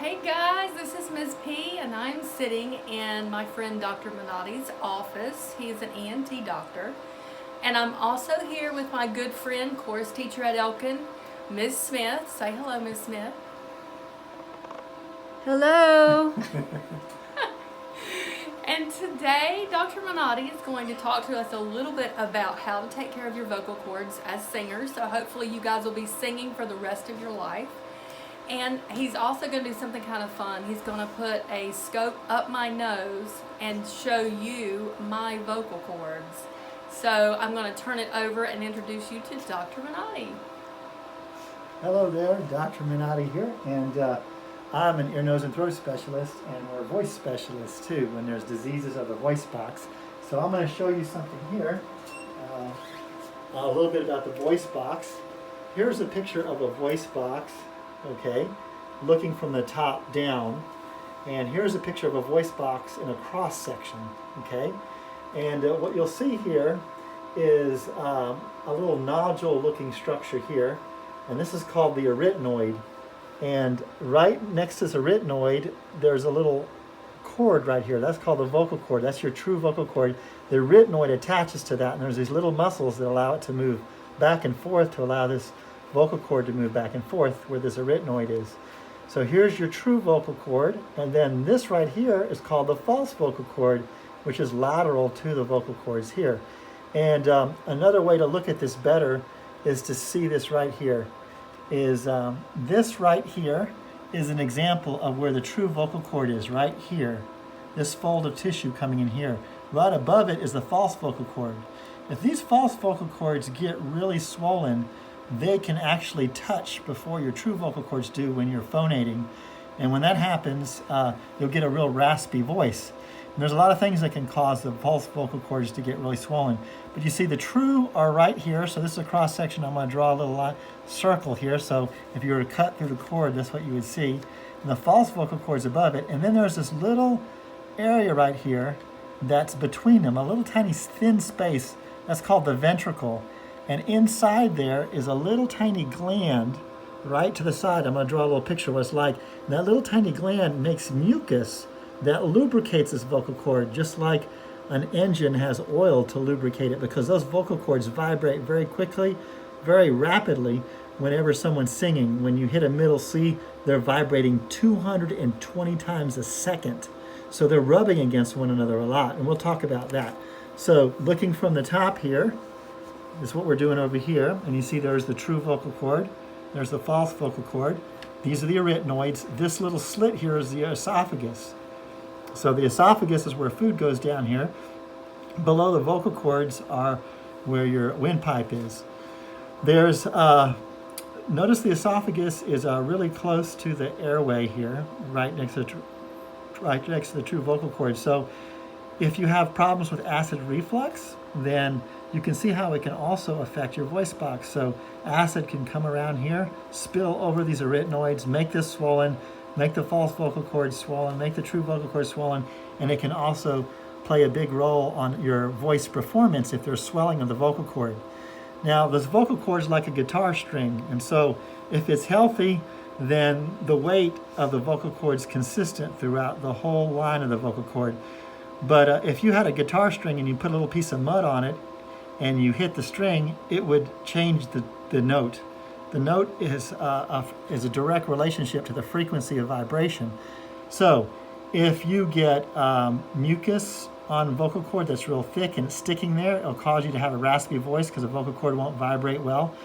Hey guys, this is Ms. P and I'm sitting in my friend Dr. Minotti's office. He's an ENT doctor. And I'm also here with my good friend, chorus teacher at Elkin, Ms. Smith. Say hello, Ms. Smith. Hello. And today, Dr. Minotti is going to talk to us a little bit about how to take care of your vocal cords as singers. So hopefully you guys will be singing for the rest of your life. And he's also going to do something kind of fun. He's going to put a scope up my nose and show you my vocal cords. So I'm going to turn it over and introduce you to Dr. Minotti. Hello there, Dr. Minotti here, and I'm an ear, nose, and throat specialist, and we're voice specialists too when there's diseases of the voice box. So I'm going to show you something here, a little bit about the voice box. Here's a picture of a voice box, okay, looking from the top down, and here's a picture of a voice box in a cross section, okay. And what you'll see here is a little nodule-looking structure here, and this is called the arytenoid. And right next to this arytenoid, there's a little cord right here. That's called the vocal cord. That's your true vocal cord. The arytenoid attaches to that, and there's these little muscles that allow it to move back and forth to allow this vocal cord to move back and forth where this arytenoid is. So here's your true vocal cord, and then this right here is called the false vocal cord, which is lateral to the vocal cords here. And another way to look at this better is to see this right here. This right here is an example of where the true vocal cord is, right here. This fold of tissue coming in here. Right above it is the false vocal cord. If these false vocal cords get really swollen, they can actually touch before your true vocal cords do when you're phonating. And when that happens, you'll get a real raspy voice. And there's a lot of things that can cause the false vocal cords to get really swollen. But you see the true are right here. So this is a cross section. I'm going to draw a little circle here. So if you were to cut through the cord, that's what you would see. And the false vocal cords above it. And then there's this little area right here that's between them, a little tiny thin space. That's called the ventricle. And inside there is a little tiny gland right to the side. I'm going to draw a little picture of what it's like. And that little tiny gland makes mucus that lubricates this vocal cord, just like an engine has oil to lubricate it, because those vocal cords vibrate very quickly, very rapidly whenever someone's singing. When you hit a middle C, they're vibrating 220 times a second. So they're rubbing against one another a lot, and we'll talk about that. So looking from the top here is what we're doing over here, and you see there's the true vocal cord, there's the false vocal cord. These are the arytenoids. This little slit here is the esophagus. So the esophagus is where food goes down here. Below the vocal cords are where your windpipe is. There's, notice the esophagus is really close to the airway here, right next to the true vocal cord. So if you have problems with acid reflux, then you can see how it can also affect your voice box. So acid can come around here, spill over these arytenoids, make this swollen, make the false vocal cord swollen, make the true vocal cord swollen, and it can also play a big role on your voice performance if there's swelling of the vocal cord. Now, this vocal cord is like a guitar string, and so if it's healthy, then the weight of the vocal cord is consistent throughout the whole line of the vocal cord. But if you had a guitar string and you put a little piece of mud on it and you hit the string, it would change the note. The note is a direct relationship to the frequency of vibration. So if you get mucus on vocal cord that's real thick and it's sticking there, it'll cause you to have a raspy voice because the vocal cord won't vibrate well.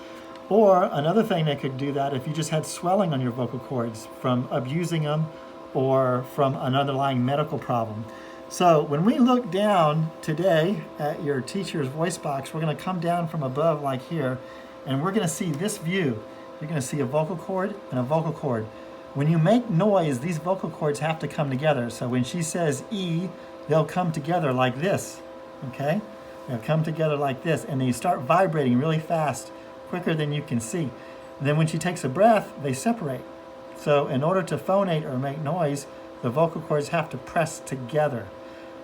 Or another thing that could do that, if you just had swelling on your vocal cords from abusing them or from an underlying medical problem. So when we look down today at your teacher's voice box, we're going to come down from above like here, and we're going to see this view. You're going to see a vocal cord and a vocal cord. When you make noise, these vocal cords have to come together. So when she says E, they'll come together like this, okay? They'll come together like this, and they start vibrating really fast, quicker than you can see. And then when she takes a breath, they separate. So in order to phonate or make noise, the vocal cords have to press together.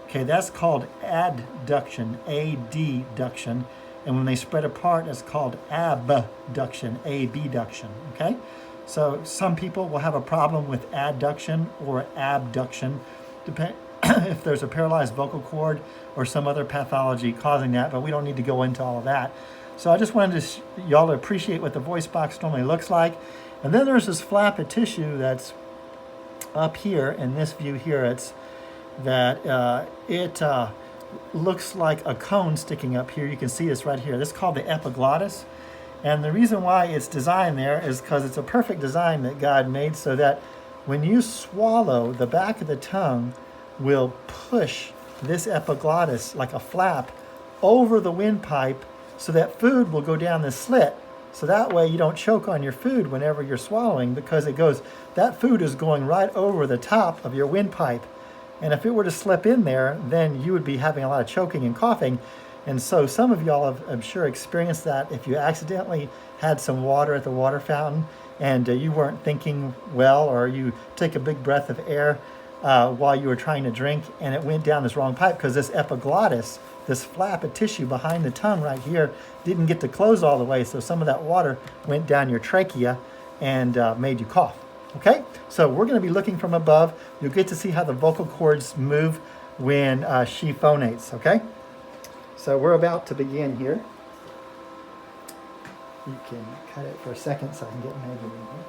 Okay, that's called adduction, A-D-duction. And when they spread apart, it's called abduction, abduction, okay? So some people will have a problem with adduction or abduction, if there's a paralyzed vocal cord or some other pathology causing that, but we don't need to go into all of that. So I just wanted y'all to appreciate what the voice box normally looks like. And then there's this flap of tissue that's up here in this view here. It looks like a cone sticking up here. You can see this right here. This is called the epiglottis. And the reason why it's designed there is because it's a perfect design that God made so that when you swallow, the back of the tongue will push this epiglottis like a flap over the windpipe so that food will go down the slit. So that way you don't choke on your food whenever you're swallowing, because that food is going right over the top of your windpipe. And if it were to slip in there, then you would be having a lot of choking and coughing. And so some of y'all have, I'm sure, experienced that if you accidentally had some water at the water fountain and you weren't thinking well, or you take a big breath of air while you were trying to drink and it went down this wrong pipe because this epiglottis, this flap of tissue behind the tongue right here, didn't get to close all the way. So some of that water went down your trachea and made you cough. Okay, so we're going to be looking from above. You'll get to see how the vocal cords move when she phonates, okay? So we're about to begin here. You can cut it for a second so I can get Megan in here.